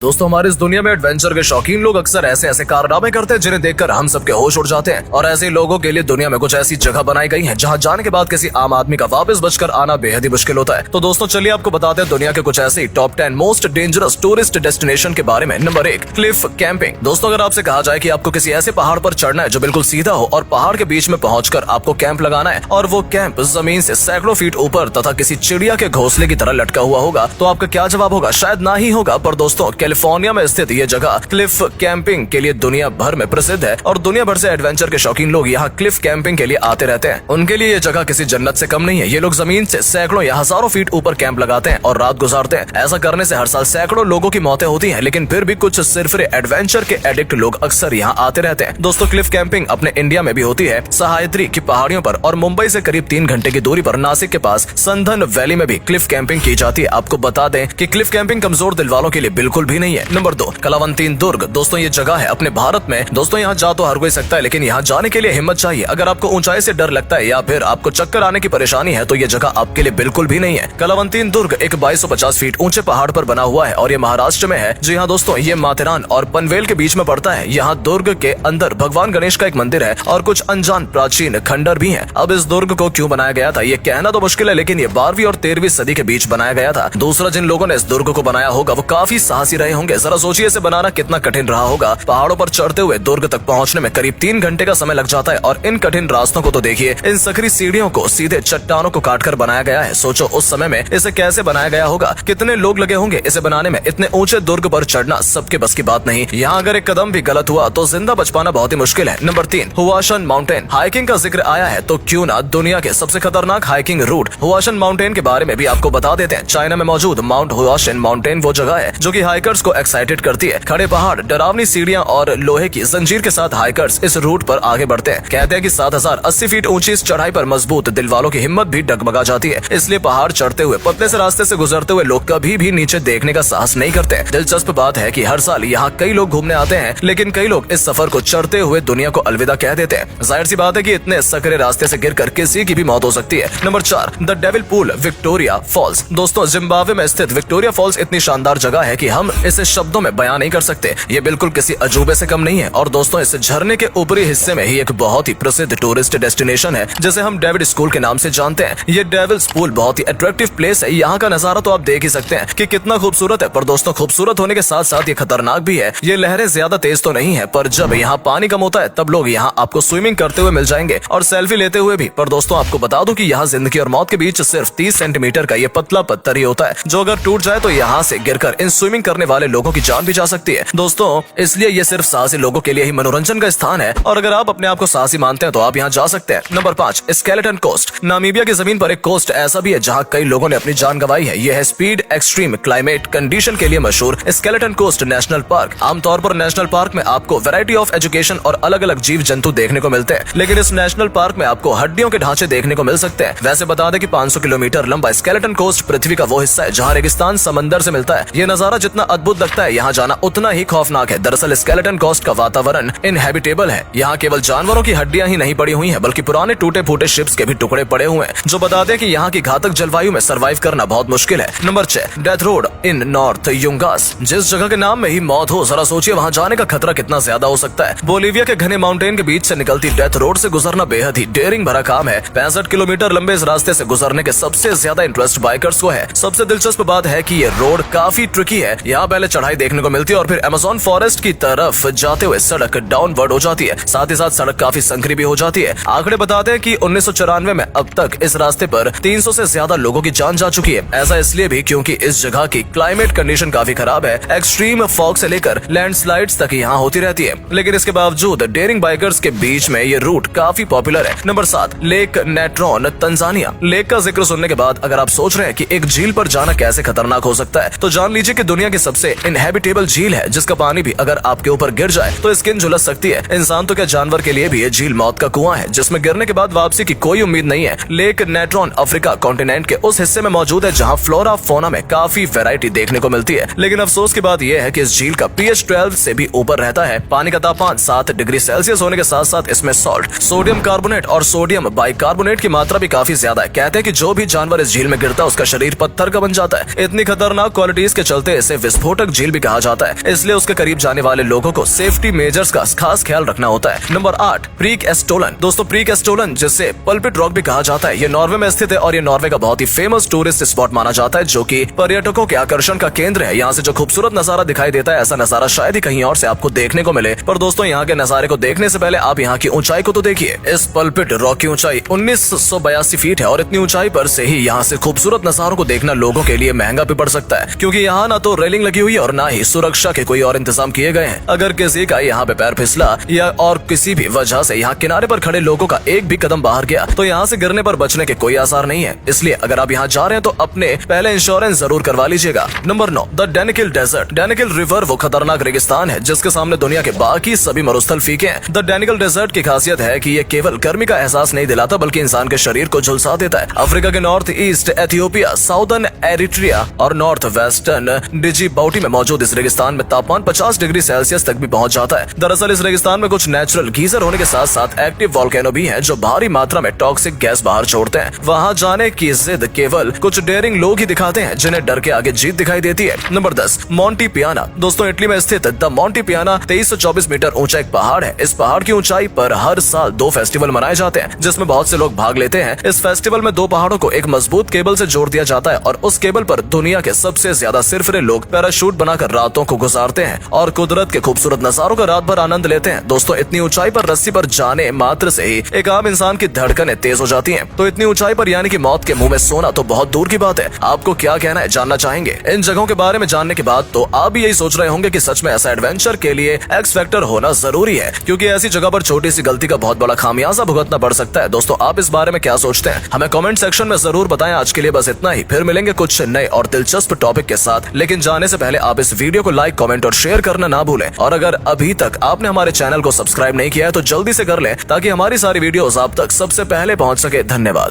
दोस्तों हमारे इस दुनिया में एडवेंचर के शौकीन लोग अक्सर ऐसे ऐसे कारनामे करते हैं जिन्हें देखकर हम सबके होश उड़ जाते हैं। और ऐसे लोगों के लिए दुनिया में कुछ ऐसी जगह बनाई गई हैं जहां जाने के बाद किसी आम आदमी का वापस बचकर आना बेहद ही मुश्किल होता है। तो दोस्तों चलिए आपको बताते हैं दुनिया के कुछ ऐसे top 10 most dangerous tourist destination के बारे में। Number 1, Cliff camping. दोस्तों अगर आपसे कहा जाए कि आपको किसी ऐसे पहाड़ पर चढ़ना है जो बिल्कुल सीधा हो और पहाड़ के बीच में पहुंचकर आपको कैंप लगाना है और वो कैंप जमीन से सैकड़ों फीट ऊपर तथा किसी चिड़िया के घोंसले की तरह लटका हुआ होगा, तो आपका क्या जवाब होगा? शायद ना ही होगा। पर दोस्तों कैलिफोर्निया में स्थित ये जगह क्लिफ कैंपिंग के लिए दुनिया भर में प्रसिद्ध है और दुनिया भर से एडवेंचर के शौकीन लोग यहाँ क्लिफ कैंपिंग के लिए आते रहते हैं। उनके लिए ये जगह किसी जन्नत से कम नहीं है। ये लोग जमीन से सैकड़ों या हजारों फीट ऊपर कैंप लगाते हैं और रात गुजारते हैं। ऐसा करने से हर साल सैकड़ों लोगों की मौतें होती हैं, लेकिन फिर भी कुछ सिर्फ एडवेंचर के एडिक्ट लोग अक्सर यहाँ आते रहते हैं। दोस्तों क्लिफ कैंपिंग अपने इंडिया में भी होती है, सह्याद्री की पहाड़ियों पर और मुंबई से करीब 3 घंटे की दूरी पर नासिक के पास संधन वैली में भी क्लिफ कैंपिंग की जाती है। आपको बता दें कि क्लिफ कैंपिंग कमजोर दिल वालों के लिए बिल्कुल भी नहीं है। नंबर 2, कलावंतीन दुर्ग। दोस्तों ये जगह है अपने भारत में। दोस्तों यहाँ जा तो हर कोई सकता है, लेकिन यहाँ जाने के लिए हिम्मत चाहिए। अगर आपको ऊंचाई से डर लगता है या फिर आपको चक्कर आने की परेशानी है तो ये जगह आपके लिए बिल्कुल भी नहीं है। कलावंतीन दुर्ग एक 2250 फीट ऊंचे पहाड़ पर बना हुआ है और ये महाराष्ट्र में है। जी हाँ दोस्तों, ये माथेरान और पनवेल के बीच में पड़ता है। यहाँ दुर्ग के अंदर भगवान गणेश का एक मंदिर है और कुछ अनजान प्राचीन खंडर भी हैं। अब इस दुर्ग को क्यों बनाया गया था ये कहना तो मुश्किल है, लेकिन ये 12वीं और 13वीं सदी के बीच बनाया गया था। दूसरा, जिन लोगों ने इस दुर्ग को बनाया होगा वो काफी साहसी रहे होंगे। जरा सोचिए इसे बनाना कितना कठिन रहा होगा। पहाड़ों पर चढ़ते हुए दुर्ग तक पहुंचने में करीब 3 घंटे का समय लग जाता है और इन कठिन रास्तों को तो देखिए। इन सकरी सीढ़ियों को सीधे चट्टानों को काटकर बनाया गया है। सोचो उस समय में इसे कैसे बनाया गया होगा, कितने लोग लगे होंगे इसे बनाने में। इतने ऊंचे दुर्ग पर चढ़ना सबके बस की बात नहीं। यहाँ अगर एक कदम भी गलत हुआ तो जिंदा बच पाना बहुत ही मुश्किल है। Number 3, हुआशन mountain. हाइकिंग का जिक्र आया है तो क्यों ना दुनिया के सबसे खतरनाक हाइकिंग रूट हुआशन माउंटेन के बारे में भी आपको बता देते हैं। चाइना में मौजूद माउंट हुआशन माउंटेन वो जगह है जो कि हाइकर्स को एक्साइटेड करती है। खड़े पहाड़, डरावनी सीढ़ियां और लोहे की जंजीर के साथ हाइकर्स इस रूट पर आगे बढ़ते हैं। कहते हैं कि 7080 फीट ऊंची इस चढ़ाई पर मजबूत दिल वालों की हिम्मत भी डगमगा जाती है। इसलिए पहाड़ चढ़ते हुए पतले से रास्ते से गुजरते हुए लोग कभी भी नीचे देखने का साहस नहीं करते। दिलचस्प बात है कि हर साल यहाँ कई लोग घूमने आते हैं, लेकिन कई लोग इस सफर को चढ़ते हुए दुनिया को अलविदा कह देते हैं। जाहिर सी बात है कि इतने सकरे रास्ते से गिरकर किसी की भी मौत हो सकती है। Number 4, the devil pool Victoria Falls. दोस्तों जिम्बाब्वे में स्थित विक्टोरिया फॉल्स इतनी शानदार जगह है कि हम इसे शब्दों में बयां नहीं कर सकते। ये बिल्कुल किसी अजूबे से कम नहीं है। और दोस्तों इस झरने के ऊपरी हिस्से में ही एक बहुत ही प्रसिद्ध टूरिस्ट डेस्टिनेशन है जिसे हम डेविड स्कूल के नाम से जानते हैं। ये डेविल्स पूल बहुत ही अट्रैक्टिव प्लेस है। यहाँ का नजारा तो आप देख ही सकते हैं कि कितना खूबसूरत है। पर दोस्तों खूबसूरत होने के साथ साथ ये खतरनाक भी है। ये लहरें ज्यादा तेज तो नहीं है, पर जब यहाँ पानी कम होता है तब लोग यहाँ आपको स्विमिंग करते हुए मिल जाएंगे और सेल्फी लेते हुए भी। पर दोस्तों आपको बता दूं कि यहाँ जिंदगी और मौत के बीच सिर्फ 30 सेंटीमीटर का ये पतला पत्थर ही होता है, जो अगर टूट जाए तो यहाँ से गिरकर इन स्विमिंग करने वाले लोगों की जान भी जा सकती है। दोस्तों इसलिए ये सिर्फ साहसी लोगों के लिए ही मनोरंजन का स्थान है और अगर आप अपने आप को साहसी मानते हैं तो आप यहाँ जा सकते हैं। Number 5, skeleton coast. नामीबिया की जमीन पर एक कोस्ट ऐसा भी है जहाँ कई लोगों ने अपनी जान गंवाई है। यह है स्पीड एक्सट्रीम क्लाइमेट कंडीशन के लिए मशहूर स्केलेटन कोस्ट नेशनल पार्क। आमतौर पर नेशनल पार्क में आपको वैरायटी ऑफ एजुकेशन और अलग अलग जीव जंतु देखने को मिलते हैं, लेकिन इस नेशनल पार्क में आपको हड्डियों के ढांचे देखने को मिल सकते हैं। वैसे बता दें कि 500 किलोमीटर लंबा स्केलेटन कोस्ट पृथ्वी का वो हिस्सा है जहाँ रेगिस्तान समंदर से मिलता है। ये नजारा जितना अद्भुत लगता है यहाँ जाना उतना ही खौफनाक है। दरअसल स्केलेटन कोस्ट का वातावरण इनहेबिटेबल है। यहाँ केवल जानवरों की हड्डियां ही नहीं पड़ी हुई हैं, बल्कि पुराने टूटे फूटे शिप्स के भी टुकड़े पड़े हुए हैं, जो बता दें कि यहाँ की घातक जलवायु में सरवाइव करना बहुत मुश्किल है। नंबर 6, डेथ रोड इन नॉर्थ यूंगास। जिस जगह के नाम में ही मौत हो, जरा सोचिए वहाँ जाने का खतरा कितना ज्यादा हो सकता है। बोलीविया के घने माउंटेन के बीच से निकलती डेथ रोड से गुजरना बेहद ही डेयरिंग भरा काम है। 65 किलोमीटर लंबे इस रास्ते से गुजरने के सबसे ज्यादा इंटरेस्ट बाइकर्स को है। सबसे दिलचस्प बात है कि ये रोड काफी ट्रिकी है। यहाँ पहले चढ़ाई देखने को मिलती है और फिर अमेज़न फॉरेस्ट की तरफ जाते हुए सड़क डाउनवर्ड हो जाती है। साथ ही साथ सड़क काफी संकरी भी हो जाती है। आंकड़े बताते हैं कि 1994 में अब तक इस रास्ते पर 300 से ज्यादा लोगों की जान जा चुकी है। ऐसा इसलिए भी क्योंकि इस जगह की क्लाइमेट कंडीशन काफी खराब है। एक्सट्रीम फॉग से लेकर लैंडस्लाइड्स तक यहाँ होती रहती है, लेकिन इसके बावजूद डेयरिंग बाइकर्स के बीच में ये रूट काफी पॉपुलर है। Number 7, lake Natron Tanzania. Lake का जिक्र सुनने के बाद अगर आप सोच रहे हैं कि एक झील पर जाना कैसे खतरनाक हो सकता है, तो जान लीजिए कि दुनिया की सबसे इनहेबिटेबल झील है, जिसका पानी भी अगर आपके ऊपर गिर जाए तो स्किन झुलस सकती है। इंसान तो क्या जानवर के लिए भी ये झील मौत का कुआं है, जिसमें गिरने के बाद वापसी की कोई उम्मीद नहीं है। लेक नेट्रॉन अफ्रीका कॉन्टिनेंट के उस हिस्से में मौजूद है जहाँ फ्लोरा फोना में काफी वैरायटी देखने को मिलती है, लेकिन अफसोस की बात यह है कि इस झील का pH 12 से भी ऊपर रहता है। पानी का तापमान 7 डिग्री सेल्सियस होने के साथ साथ इसमें सॉल्ट, सोडियम कार्बोनेट और सोडियम बाइकार्बोनेट की मात्रा भी काफी ज्यादा है। कहते हैं कि जो भी जानवर इस झील में गिरता है उसका शरीर पत्थर का बन जाता है। इतनी खतरनाक क्वालिटीज के चलते इसे विस्फोट विस्फोटक झील भी कहा जाता है, इसलिए उसके करीब जाने वाले लोगों को सेफ्टी मेजर्स का खास ख्याल रखना होता है। नंबर 8, प्रीक एस्टोलन। दोस्तों प्रीक एस्टोलन, जिसे पल्पिट रॉक भी कहा जाता है, ये नॉर्वे में स्थित है और ये नॉर्वे का बहुत ही फेमस टूरिस्ट स्पॉट माना जाता है, जो कि पर्यटकों के आकर्षण का केंद्र है। यहाँ से जो खूबसूरत नजारा दिखाई देता है, ऐसा नजारा शायद ही कहीं और से आपको देखने को मिले। पर दोस्तों यहाँ के नजारे को देखने से पहले आप यहाँ की ऊंचाई को तो देखिए। इस पल्पिट रॉक की ऊंचाई 1982 फीट है और इतनी ऊंचाई पर से ही यहाँ से खूबसूरत नजारों को देखना लोगों के लिए महंगा भी पड़ सकता है, क्योंकि यहाँ ना तो रेलिंग लगी हुई है और ना ही सुरक्षा के कोई और इंतजाम किए गए हैं। अगर किसी का यहाँ पे पैर फिसला या और किसी भी वजह से यहाँ किनारे पर खड़े लोगों का एक भी कदम बाहर गया तो यहाँ से गिरने पर बचने के कोई आसार नहीं है। इसलिए अगर आप यहाँ जा रहे हैं तो अपने पहले इंश्योरेंस जरूर करवा लीजिएगा। Number 9, the Danakil desert. Danakil river वो खतरनाक रेगिस्तान है जिसके सामने दुनिया के बाकी सभी मरुस्थल फीके हैं। द डेनिकिल डेजर्ट की खासियत है कि ये केवल गर्मी का एहसास नहीं दिलाता बल्कि इंसान के शरीर को झुलसा देता है। अफ्रीका के north east Ethiopia, southern Eritrea और नॉर्थ वेस्टर्न डिजिबाउटी में मौजूद इस रेगिस्तान में तापमान 50 डिग्री सेल्सियस तक भी पहुंच जाता है। दरअसल इस रेगिस्तान में कुछ नेचुरल गीजर होने के साथ साथ एक्टिव वोल्केनो भी हैं जो भारी मात्रा में टॉक्सिक गैस बाहर छोड़ते हैं। वहां जाने की जिद केवल कुछ डेयरिंग लोग ही दिखाते हैं जिन्हें डर के आगे जीत दिखाई देती है। नंबर 10, मोंटी पियाना। दोस्तों इटली में स्थित द मोंटी पियाना 2324 मीटर ऊंचा एक पहाड़ है। इस पहाड़ की ऊंचाई पर हर साल 2 फेस्टिवल मनाए जाते हैं जिसमें बहुत से लोग भाग लेते हैं। इस फेस्टिवल में 2 पहाड़ों को एक मजबूत केबल से जोड़ दिया जाता है और उस केबल पर दुनिया के सबसे ज्यादा सिरफिरे लोग पैराशूट बनाकर रातों को गुजारते हैं और कुदरत के खूबसूरत नजारों का रात भर आनंद लेते हैं। दोस्तों इतनी ऊंचाई पर रस्सी पर जाने मात्र से ही एक आम इंसान की धड़कनें तेज हो जाती हैं। तो इतनी ऊंचाई पर यानी कि मौत के मुंह में सोना तो बहुत दूर की बात है। आपको क्या कहना है जानना चाहेंगे? इन जगहों के बारे में जानने के बाद तो आप भी यही सोच रहे होंगे कि सच में ऐसा एडवेंचर के लिए एक्स फैक्टर होना जरूरी है, क्योंकि ऐसी जगह पर छोटी सी गलती का बहुत बड़ा खामियाजा भुगतना पड़ सकता है। दोस्तों आप इस बारे में क्या सोचते हैं? हमें कमेंट सेक्शन में जरूर बताएं। आज के लिए बस इतना ही, फिर मिलेंगे कुछ नए और दिलचस्प टॉपिक के साथ। लेकिन जाने से पहले आप इस वीडियो को लाइक, कमेंट और शेयर करना ना भूलें। और अगर अभी तक आपने हमारे चैनल को सब्सक्राइब नहीं किया है तो जल्दी से कर लें ताकि हमारी सारी वीडियोस आप तक सबसे पहले पहुंच सके। धन्यवाद।